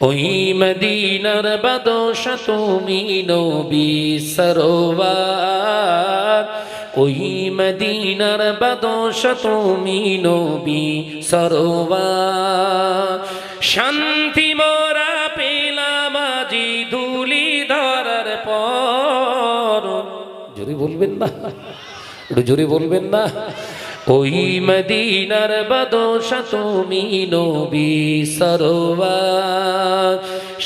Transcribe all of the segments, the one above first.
ওই মদিনার বাদশা তুমি নবী সরোয়ার, ওই মদিনার বাদশা তুমি নবী সরোয়ার। শান্তি মোরা পেলাম আজি ধুলি ধরার পর। জোরে বলবেন না, একটু জোরে বলবেন না। ওই মদিনার বাদশা তুমি নবী সরোয়ার।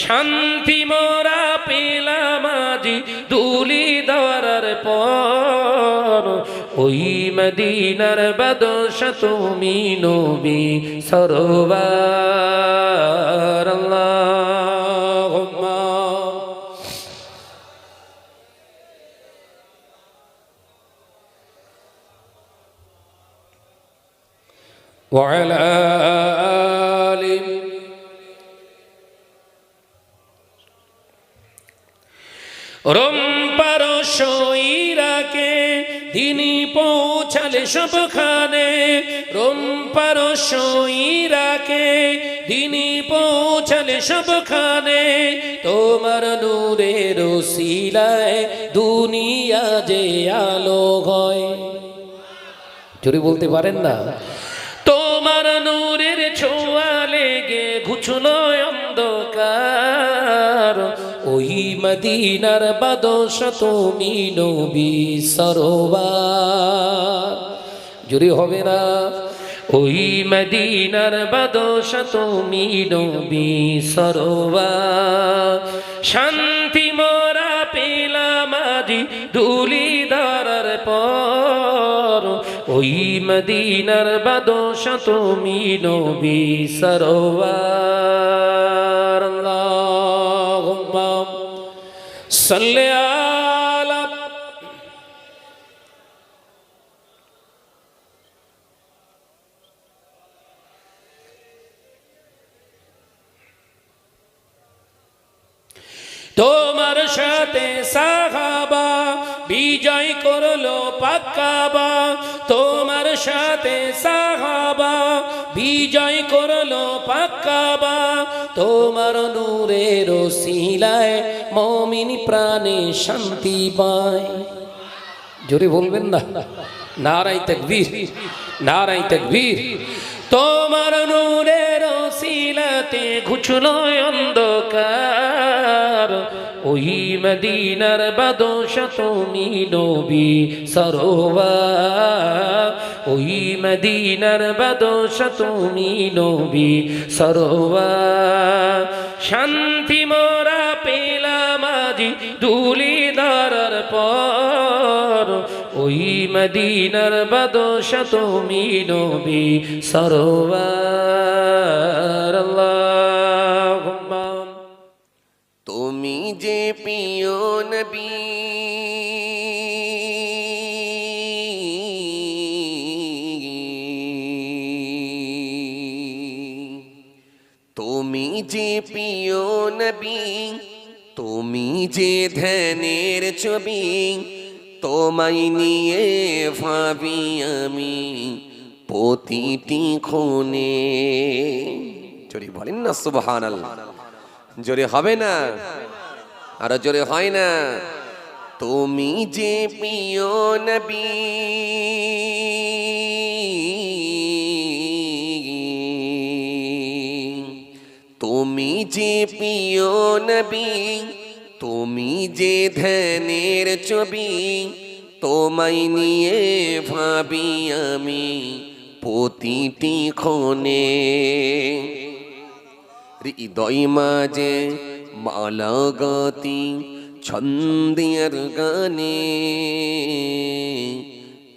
শান্তি মোরা পেলাম আজি ধুলি ধরার পর। ওই মদিনার বাদশা তুমি নবী সরোয়ার। আল্লাহুম্মা وعلى آل রম্পারস ইরাকে দিনই পৌঁছালে সবখানে। রম্পারস ইরাকে দিনই পৌঁছালে সবখানে। তোমার নূরের ওসিলায় দুনিয়া যে আলো হয়। জোরে বলতে পারেন না? তোমার নূরের ছোঁয়া লেগে ঘুচলো অন্ধকার। ওই মদিনার বাদশা তুমি নবী সরোয়ার। জোরে হবে না? ওই মদিনার বাদশা তুমি নবী সরোয়ার। শান্তি মোরা পেলাম আজি ধুলি ধরার পর। ওই মদিনার বাদশা তুমি নবী সরোয়ার। আল্লাহুম্মা সাল্লি আলা তোমার সাথে সাহাবা বিজয় করলো পাক্কাবা। তোমার সাথে সাহাবা বিজয় করলো পাক্কাবা। তোমার নূরের ওসিলায় মুমিন প্রাণে শান্তি পায়। জোরে বলবেন না? নারায়ে তাকবীর, নারায়ে তাকবীর। তোমার নূরের ওসিলাতে ঘুচলো অন্ধকার। ওই মদিনার বাদশা তুমি নবী সরোয়ার। ওই মদিনার বাদশা তুমি নবী সরোয়ার। শান্তি মোরা পেলাম আজি ধুলি ধরার পর। ওই মদিনার বাদশা তুমি নবী সরোয়ার। আল্লাহুম্মা তুমি যে প্রিয় নবী, তুমি যে প্রিয় নবী, তুমি যে ধ্যানের ছবি। তোমায় নিয়ে ভাবি আমি প্রতিটি ক্ষণে। জোরে বলেন না সুবহানাল্লাহ। জোরে হবে না? আর জোরে হয় না? তুমি যে প্রিয় নবী, তুমি যে প্রিয় নবী, তুমি যে ধ্যানের ছবি। তোমায় নিয়ে ভাবি আমি প্রতিটি ক্ষণে। হৃদয় মাঝে মালা গাতি ছন্দের গানে।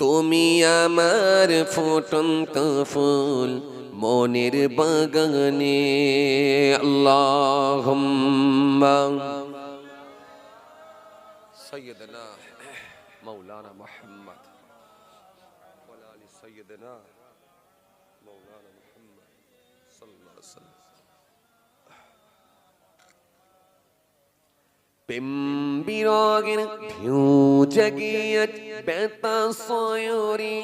তুমি আমার ফুটন্ত ফুল মনের বাগানে। আল্লাহুম্মা সাইয়্যিদানা মাওলানা মুহাম্মদ ওয়া আলি সাইয়্যিদানা মাওলানা মুহাম্মদ সাল্লাল্লাহু আলাইহি ওয়াসাল্লাম। প্রেম বিরগের ঢেউ জাগিয়ে বেতা সয়রি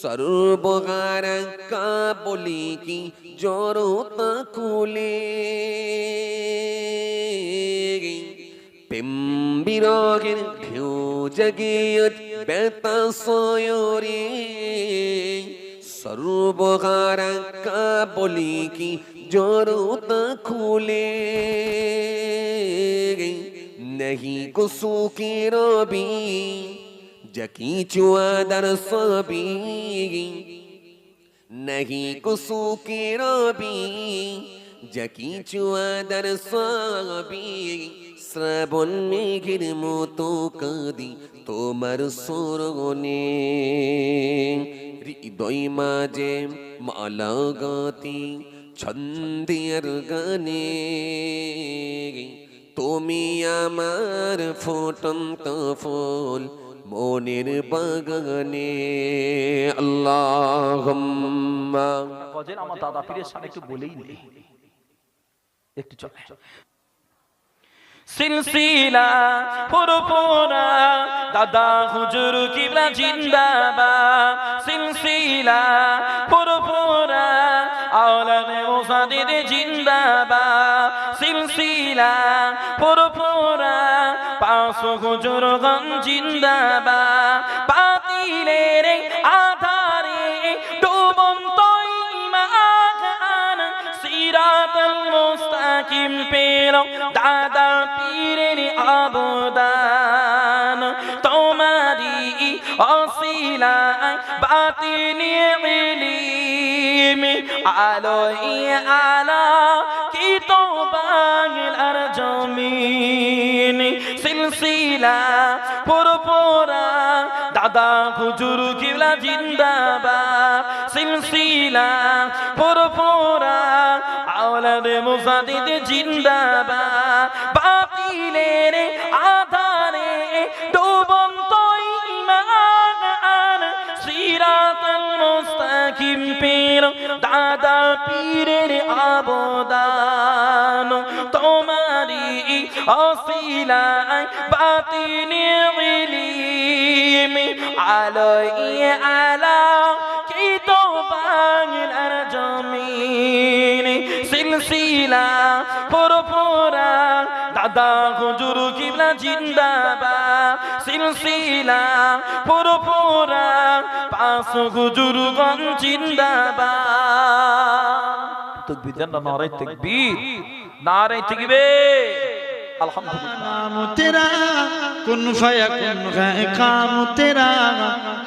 सर्वहारा का बोली की जोरों खुले पिंबिरोगे ढ्यू जगियत बेता सोयोरी सर्वहारा का बोली की जोरों खुले नहीं गुस्सू की रोबी जकी चुआदर सबी नहीं कुसू की रोबी जकी चुआदर सबी শ্রাবণ মেঘের মতো কাঁদি তোমার স্মরণে হৃদয় মাঝে মালা গাতি ছন্দের গানে তুমি আমার ফুটন্ত ফুল মনের বাগানে আল্লাহুম্মা গজের আমার দাদা পীরের সামনে একটু বলেই নেই একটু চলে সিলসিলা পুরোপুরা দাদা হুজুর কিবলা জিন্দাবাদ সিলসিলা পুরোপুরা আওলাদে ওসাদিদ জিন্দাবাদ সিলসিলা পুরোপুরা পাঁচ হুজুরগণ জিন্দাবাদ বাতিলের আধারে ডুবন্ত ঈমান সিরাতাল মুস্তাকিম পেলো দাদা পীরের অবদান তোমারি ওসিলায় বাতিনি ইলম আলোয় আলা কি তো বাংলার জমিন সিলসিলা পুরোপুরা দাদা হুজুর কিবলা জিন্দাবাদ সিলসিলা পুরোপুরা আওলাদে মুসাদ্দিদ জিন্দাবাদ বাতিলের আধারে ডুবন্ত ঈমান সিরাতাল মুস্তাকিম পীর দাদা পীরের অবদান তোমারি ওসিলায় বাতিনি ইলম আলোয় আলা কি তো বাংলার জমিন সিলসিলা পুরোপুরা দাদা হুজুর কিবলা জিন্দাবাদ সিলসিলা পুরোপুরা পাঁচ হুজুরগণ জিন্দাবাদ তাকবীর দেন না নারে তাকবীর নারে তাকবীর अल्हम्दुलिल्लाह नाम तेरा कुन फयकुन है काम तेरा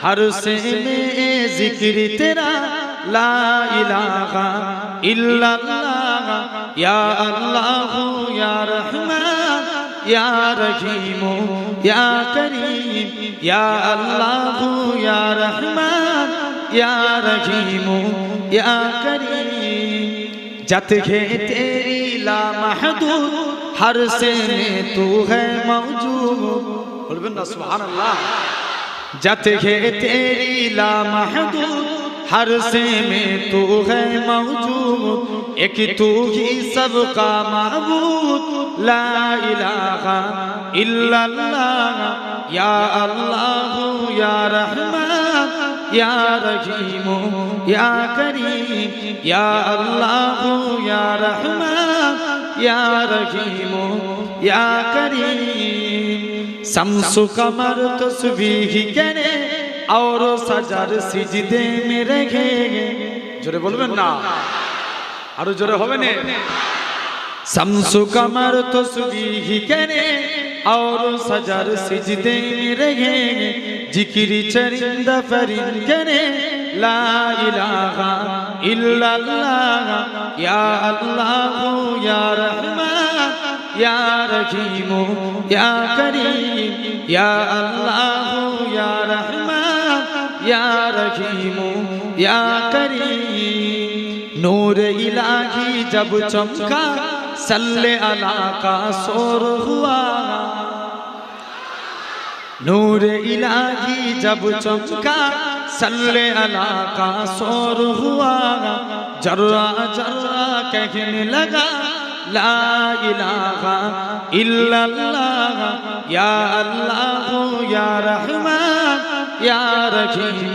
हर से में जिक्र तेरा ला इलाहा इल्लल्लाह या अल्लाह या रहमान या रहीम या करीम या अल्लाह या रहमान या रहीम या करीम जत है तेरी ला महदूद हर से में तू है मौजूद बोलबेन ना सुभान अल्लाह जत है तेरी ला महदूद हर से में तू है मौजूद एक तू ही सबका माबूद ला इलाहा इल्लल्लाह या अल्लाह या रहमान या रहीम या करीम या अल्लाह या रहमान या रहीम या करीम शम्सु कमर तस्बीह करे और सजर सिजदे में रखे जोरे बोलबेन ना आरो जोरे होबे ने शम्सु कमर तस्बीह करे और सजर सिजदे में रखे जिक्र चरिंद फरिंद करे ला इलाहा इल्लल्लाह या अल्लाह या रहमान या रहीम या करीम या अल्लाह या रहमान या रहीम या करीम नूर इलाही जब चमका सल्ले अला का शोर हुआ नूर इलाही जब चमका सल्ले अला का शोर हुआ जर्रा जर्रा कहने लगा ला इलाहा इल्लल्लाह या अल्लाह या रहमान या रहीम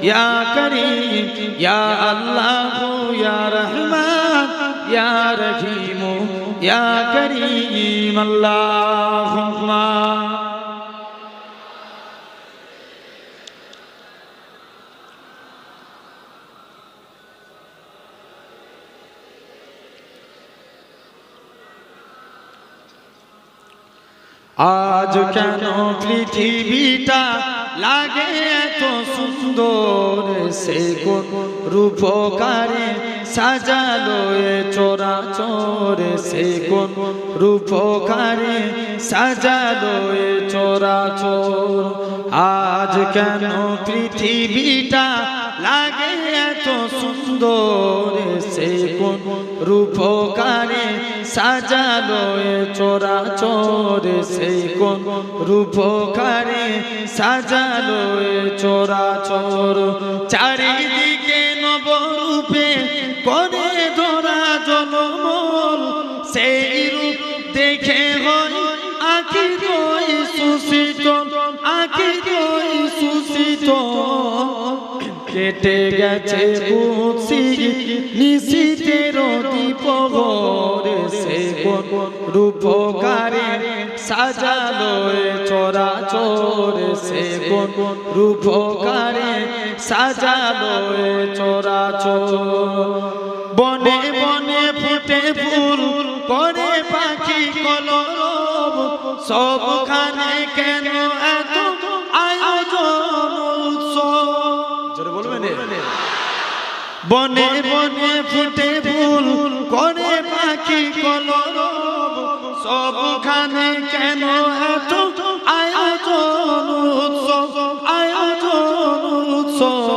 या करीम या अल्लाह या रहमान या रहीम या करीम अल्लाहुम्मा। आज केनो पृथिवीटा लागे तो सुंदर से कोन रूपकारे साजालो ए चोराचोर से कोन रूपकारे साजालो ए चोराचोर। आज केनो पृथिवीटा लागे तो सुंदर से कोन रूपकारे साजालो ए चोराचोर से कोन रूपकारे साजालो ए चोराचोर। चारिदिके नवरूपे करे धरा जनमल সেই রূপ দেখে হয় আঁখি দই সুশীত আঁখি দই সুশীত। কেটে গেছে বুঝি নিশীতের দীপভরে সে কোন রূপকারে সাজালো এ চরাচর সে কোন রূপকারে সাজালো এ চরাচর। বনে বনে ফুটে ফুল করে পাখি কলরব সবখানে কেন এত আয়োজন উৎসব। বনে বনে ফুটে ফুল করে পাখি কলরব সবখানে কেন এত আয়োজন উৎসব আয়োজন উৎসব।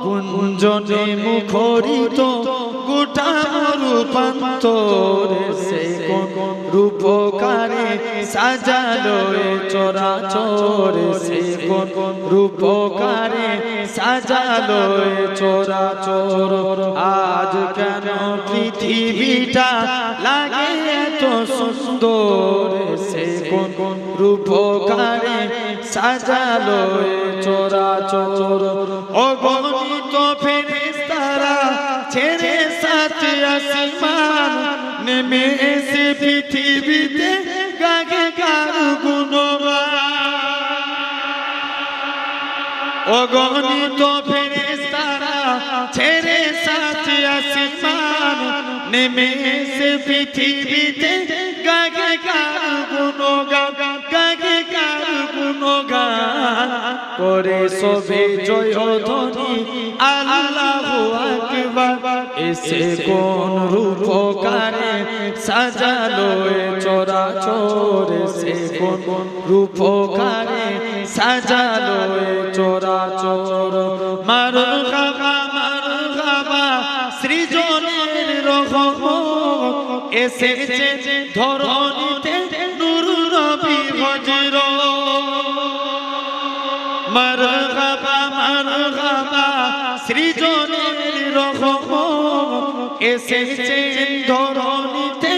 গুঞ্জনে মুখরিত গোটা রূপান্তরে সে কোন রূপকারে সাজালো এ চরাচর সে কোন রূপকারে সাজালো এ চরাচর। আজ কেন পৃথিবীটা লাগে এত সুন্দর সে কোন রূপকারে সাজালো এ চরাচর। অগণিত ফেরেশতারা ছেড়ে সাত আসমান নেমে এসে পৃথিবীতে গাগে কার গুণগান। অগণিত ফেরেশতারা ছেড়ে সাত আসমান নেমে এসে পৃথিবীতে গাগে কার গুণগান গাগে কার গুণগান করে সবে জয় ধ্বনি আল্লাহু আকবার। এসে কোন রূপকারে সাজালো এ চরাচর সে কোন রূপকারে সাজালো এ চরাচর। মারহাবা মারহাবা সৃজনের রহমত এসেছে ধরণীতে নূর নবী হযরত। মারহাবা মারহাবা সৃজনের রহমত এসেছে ধরণীতে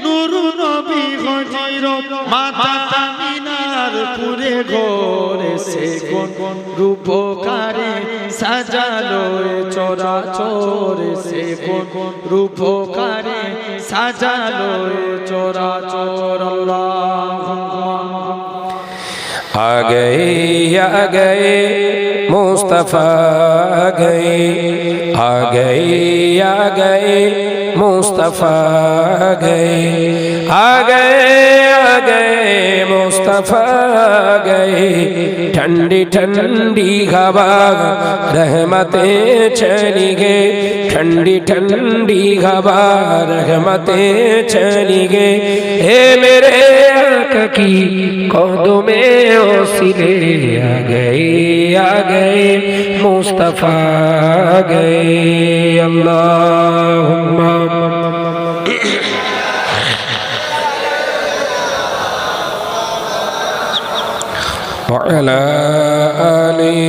নূর নবী হযরত। মাতা আমিনার পুরে ঘরে সে কোন রূপকারে সাজালো এ চরাচর সে কোন রূপকারে সাজালো এ চরাচর। আল্লাহুম্মা आ गए मुस्तफ़ा आ गए मुस्तफ़ा आ गए मुस्तफ़ा गए। ठंडी ठंडी हवा रहमतें चली गए ठंडी ठंडी हवा रहमतें चली गए। हे मेरे आका की कौदों में ओसिले आ गए मुस्तफ़ा आ गए। अल्लाहुम्मा वअला आली।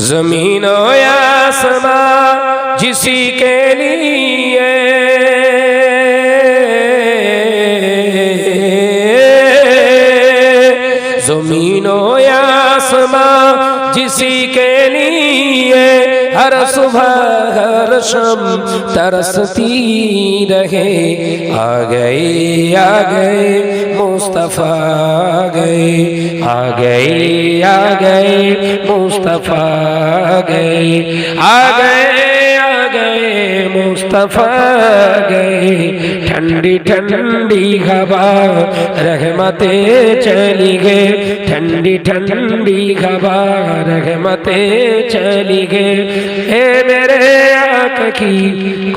ज़मीन और आसमां जिसी के लिए जिसी के लिए हर सुबह हर शाम तरसती रहे। आ गए मुस्तफा आ गए मुस्तफा आ गए मुस्तफा गए। ठंडी ठंडी हवा रहमते चली गए, ठंडी ठंडी हवा रहमते चली गए। हे मेरे आका की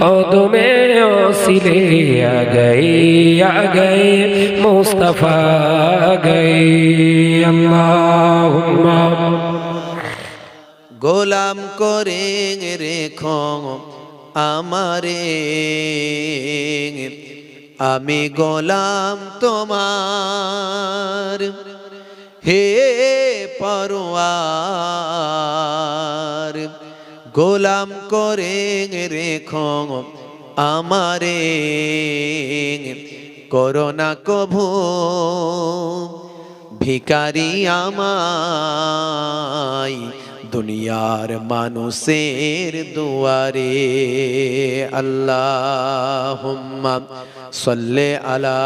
कदमे ओसिले आ गए मुस्तफा गए। अल्लाहुम्मा গোলাম করে রেখো আমারে, আমি গোলাম তোমার। হে পরওয়ার গোলাম করে রেখো আমারে, করোনা কভু ভিখারি আমায় দুনিয়ার মানুষের দুয়ারে। আল্লাহুম্মা সাল্লি আলা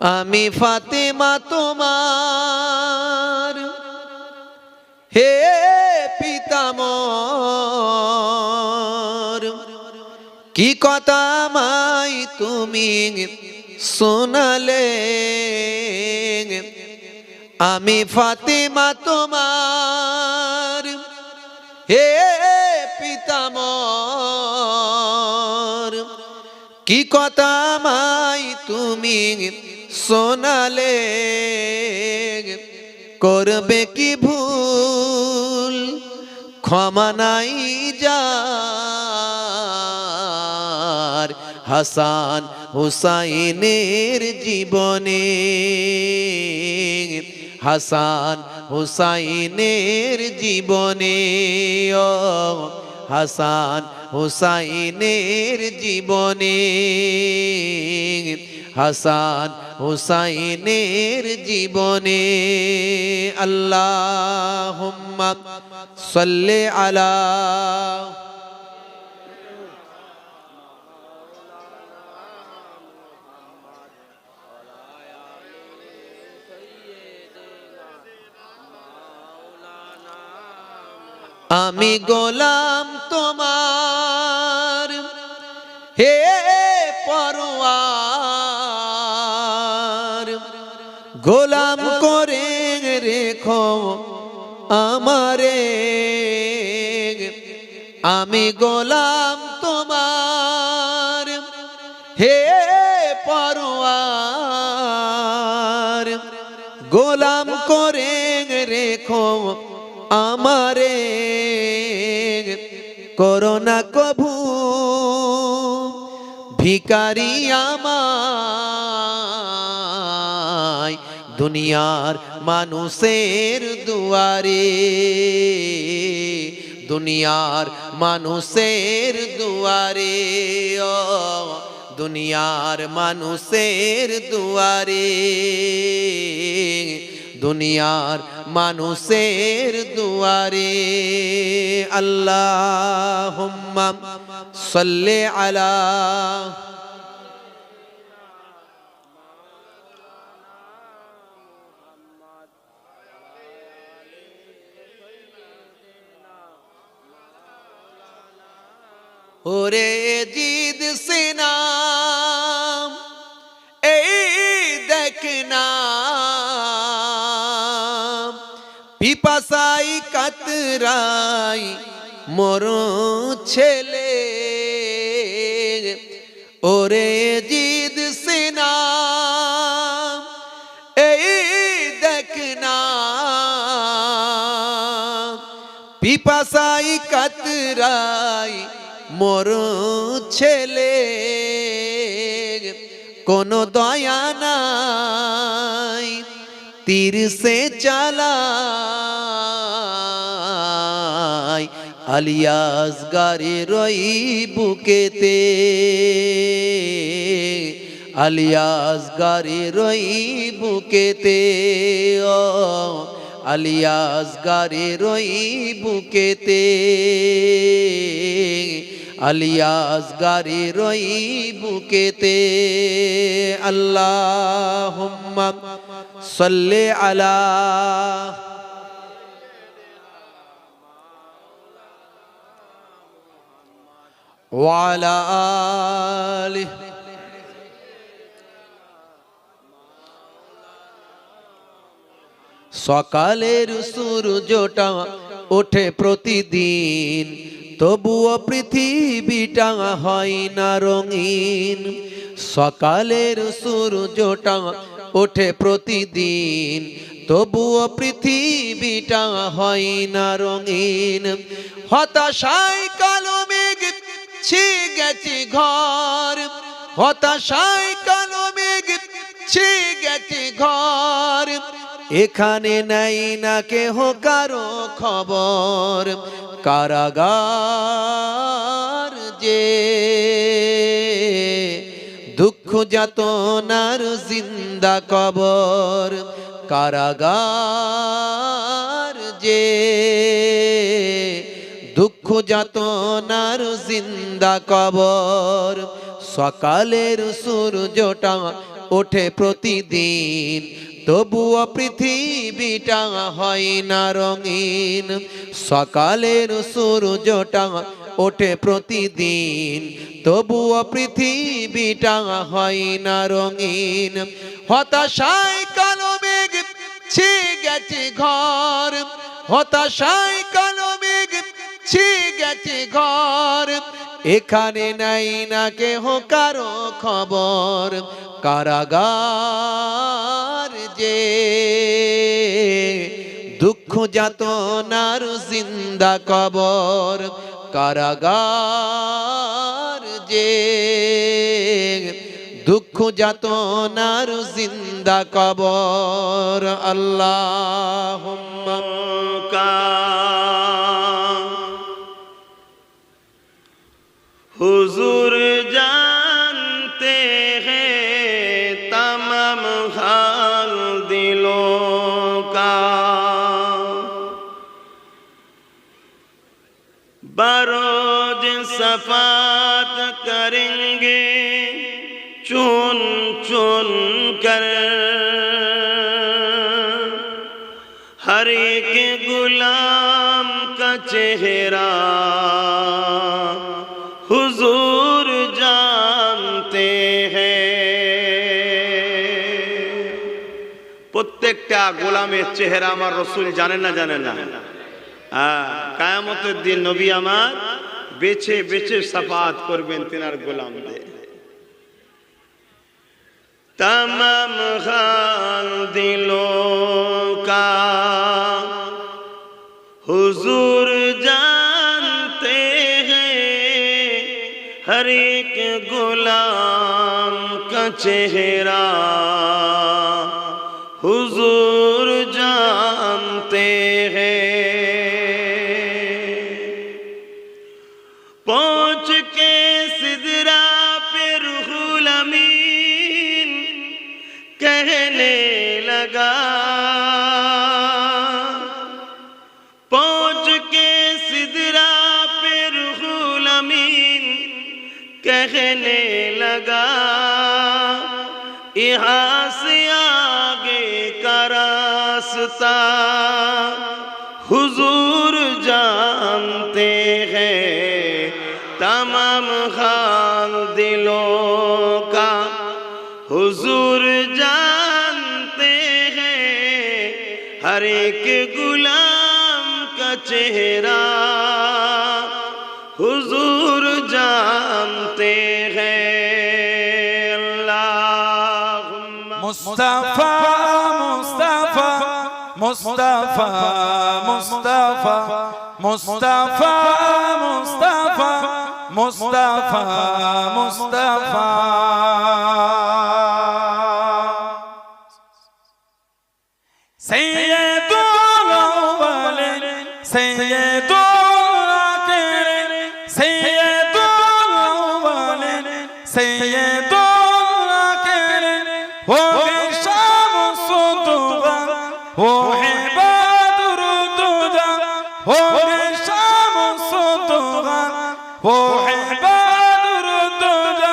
আমি ফাতেমা তোমার, হে পিতামর কি কথা মাই তুমি শোনালে। আমি ফাতেমা তোমার, হে পিতামর কি কথা মাই তুমি শোনালে। করবে কি ভুল ক্ষমা নাই যার, হাসান হুসাইনের জীবনে, হাসান হুসাইনের জীবনে, ও হাসান হুসাইনের জীবনে, হাসান হুসাইনের জীবনে। আল্লাহুম্মা সাল্লি আলা আমি গোলাম তোমার, হে পরওয়ার গোলাম করে রেখো আমারে। আমি গোলাম তোমার, হে পরওয়ার গোলাম করে রেখো আমারে। করোনা কভু ভিখারি আমায় দুনিয়ার মানুষের দুয়ারে, দুনিয়ার মানুষের দুয়ারে, ও দুনিয়ার মানুষের দুয়ারে, দুনিয়ার মানুষের দুয়ারে। আল্লাহুম্মা সাল্লি আলা ওরে জিদ সিনাম এই দেখনা, পিপাসাই কাতরাই মোর ছেলে। ওরে জিদ সিনাম এই দেখনা, পিপাসাই কাতরাই মোর ছেলে। কোনো দয়া নাই তীর সে চালাই, আলিয়াস গারের ওই বুকেতে আলিয়াস গারের ওই বুকেতে ও আলিয়াস গারের ওই বুকেতে আলিয়াস গারের ওই বুকেতে আল্লাহুম্মা সাল্লি আলা ওয়ালা আলিহি সকালের সূর্যটা ওঠে প্রতিদিন তবুও পৃথিবীটা হয় না রঙিন সকালের সূর্যটা ওঠে প্রতিদিন তবুও পৃথিবীটা হয় না রঙিন হতাশায় কালো মেঘ ছেয়ে গেছে ঘর হতাশায় কালো মেঘ ছেয়ে গেছে ঘর এখানে নাই না কেহ কারো খবর কারাগার যে দুঃখ যাতনার জিন্দা কবর কারাগার যে দুঃখ যাতনার জিন্দা কবর সকালের সূর্যটা ওঠে প্রতিদিন তবুও পৃথিবীটা হয় না রঙিন সকালের সূর্যটা ওঠে প্রতিদিন তবুও পৃথিবীটা হয় না রঙিন হতাশায় কালো মেঘ ছেয়ে গেছে ঘর হতাশায় কালো মেঘ ছেয়ে গেছে ঘর এখানে নাই না কেহ কারো খবর কারাগার যে দুঃখ যাতনার জিন্দা কবর কারাগার যে দুঃখ যাতনার জিন্দা কবর আল্লাহুম্মা हुजूर जानते हैं तमाम हाल दिलों का बरोज सफात करेंगे चुन चुन कर हर एक गुलाम का चेहरा हुजूर जानते हैं প্রত্যেকটা গোলামের চেহারা আমার রাসূল জানেন না জানেন না কিয়ামতের দিন নবী আমার বেছে বেছে শাফাআত করবেন তিনার গোলামদের तमाम हाल दिलों का हुजूर जानते हैं हर एक गुलाम का चेहरा हुजूर जानते हैं पहुँच के सिदरा पे रूहुल अमीन कहने लगा पहुँच के सिदरा पे रूहुल अमीन कहने लगा यहाँ से आगे का रास्ता हुजूर जानते हैं तमाम हाल दिलों का हुजूर जानते हैं हर एक गुलाम का चेहरा हुजूर जानते हैं अल्लाहुम्मा मुस्तफा मुस्तफा मुस्तफा मुस्तफा मुस्तफा मुस्तफा मुस्तफा मुस्तफा सैयदुल अव्वलिन सैयदुल सैयदुल आखिरीन हो गए शामसुद्दौला हो है बदरुद्दौला हो गए शामसुद्दौला हो है बदरुद्दौला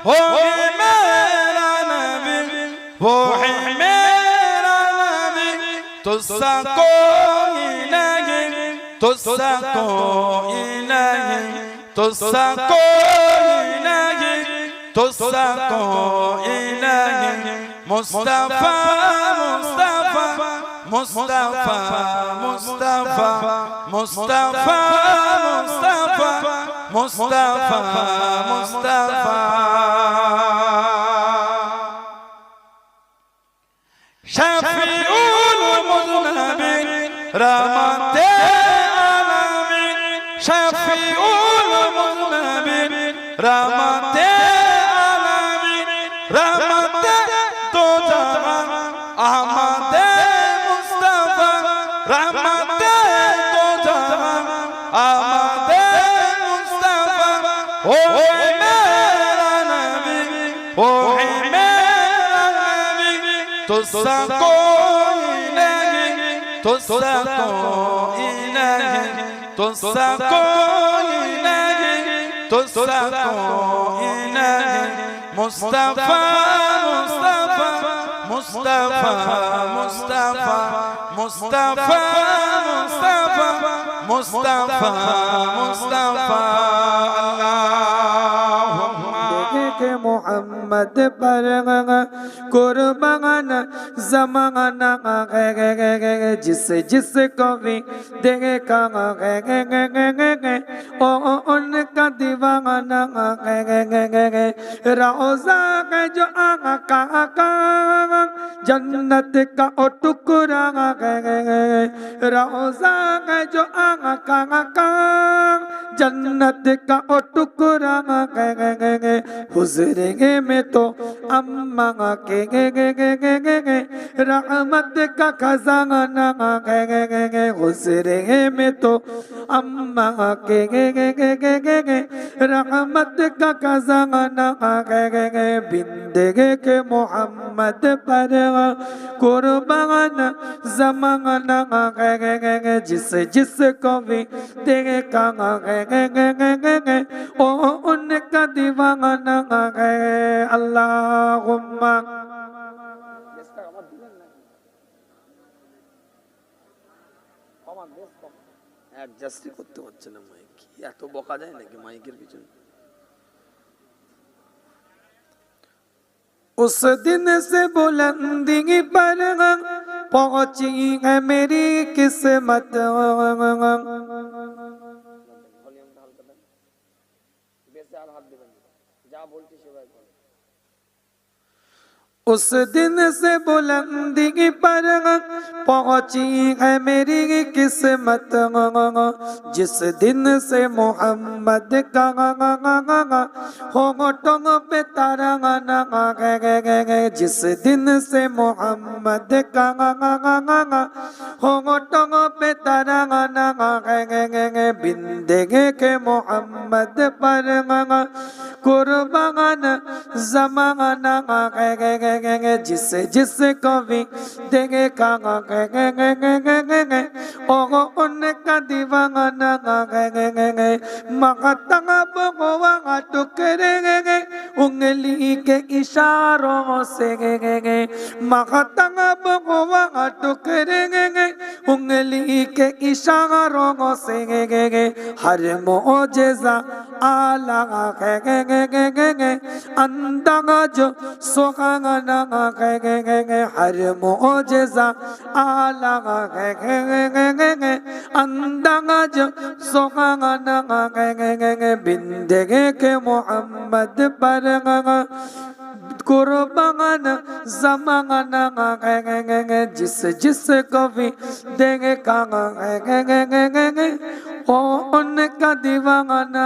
हो गए मेरा नबी वो है मेरा नबी तुझसा कोई नहीं तुझसा कोई नहीं तुझसा कोई नहीं तुझसा कोई नहीं मुस्तफा मुस्तफा मुस्तफा मुस्तफा मुस्तफा मुस्तफा मुस्तफा मुस्तफा शफीउल मुज़नबिन रहमते आलमीन शफीउल मुज़नबिन रहमते आलमीन रहमते दो जहां अहमदे मुस्तफा रहमते दो जहां अहमदे मुस्तफा ओ मेरा नबी ओ मेरा नबी तुझसा कोई नहीं तुझसा कोई नहीं तुझसा कोई नहीं तुझसा कोई नहीं मुस्तफा मुस्तफा मुस्तफा मुस्तफा मुस्तफा मुस्तफा मुस्तफा मुस्तफा के मोहम्मद पर कुर्बान ज़माना जिस जिस को भी देखा ओ उनका दीवाना रोज़ा के जो आका जन्नत का ओ टुकड़ा रोज़ा के जो आका जन्नत का ओ टुकड़ा हुज़ुरे में तो अम्मा के रहमत का खजाना हुज़ुरे में तो अम्मा के रहमत का खजाना बिंदगे के मोहम्मद पर कुर्बान ज़माना जिस जिस को भी देखा ओ उनका दीवाना अल्लाहुम्मा অ্যাডজাস্টই করতে হচ্ছে না মাইক এত বকা যায় নাকি মাইকের পিছনে उस दिन से बुलंदी पर पहुंची है मेरी किस्मत उस दिन से बुलंदी पर पहुंची है मेरी किस्मत जिस दिन से मोहम्मद का होठों पे तरंगा जिस दिन से मोहम्मद का होठों पे तरंगा बिंदगे के मोहम्मद पर कुर्बान ज़माना जिस जिस को भी देखा ओ उनका दीवाना महतब हुआ टुकड़े उंगली के इशारों से महतब हुआ टुकड़े उंगली के इशारों से हर मोजेज़ा आला अंदाज सुहाना हर मोजेज़ा आला अंदाज सुहाना बिंदगे के मोहम्मद पर कुर्बान ज़माना जिस जिस को भी देखा ओ ओ उनका दीवाना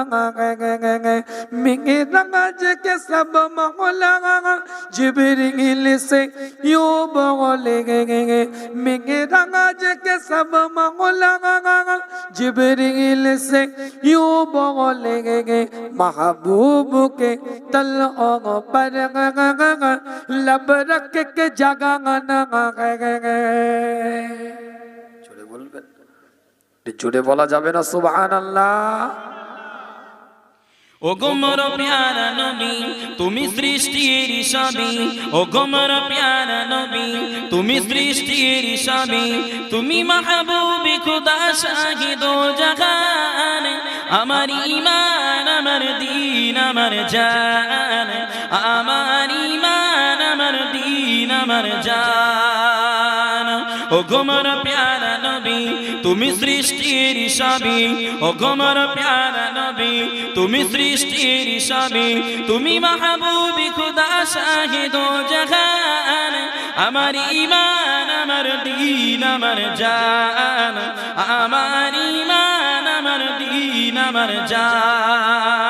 मेरा गज के सब मौला जिब्रील से यूं बोले मेरा गज के सब मौला जिब्रील से यूं बोले महबूब के तलओं पर लब रख के जगाना জোরে বলবেন, জোরে বলা যাবে না সুবহানাল্লাহ। ও গোমর প্যারা নবী তুমি সৃষ্টির সবই, ও গোমর প্যারা নবী তুমি সৃষ্টির সবই, তুমি মাহবুবে খুদা শাহিদ ও জাহান, আমার ঈমান আমার দ্বীন আমার জান, আমার ঈমান আমার দ্বীন আমার জান। ও গোমর প্যারা নবী তুমি সৃষ্টির সবই, ও গোমর প্যারা নবী তুমি সৃষ্টির সবই, তুমি মাহবুবে খুদা শাহিদ ও জাহান, আমার ঈমান আমার দ্বীন আমার জান, আমার ঈমান আমার দ্বীন আমার জান।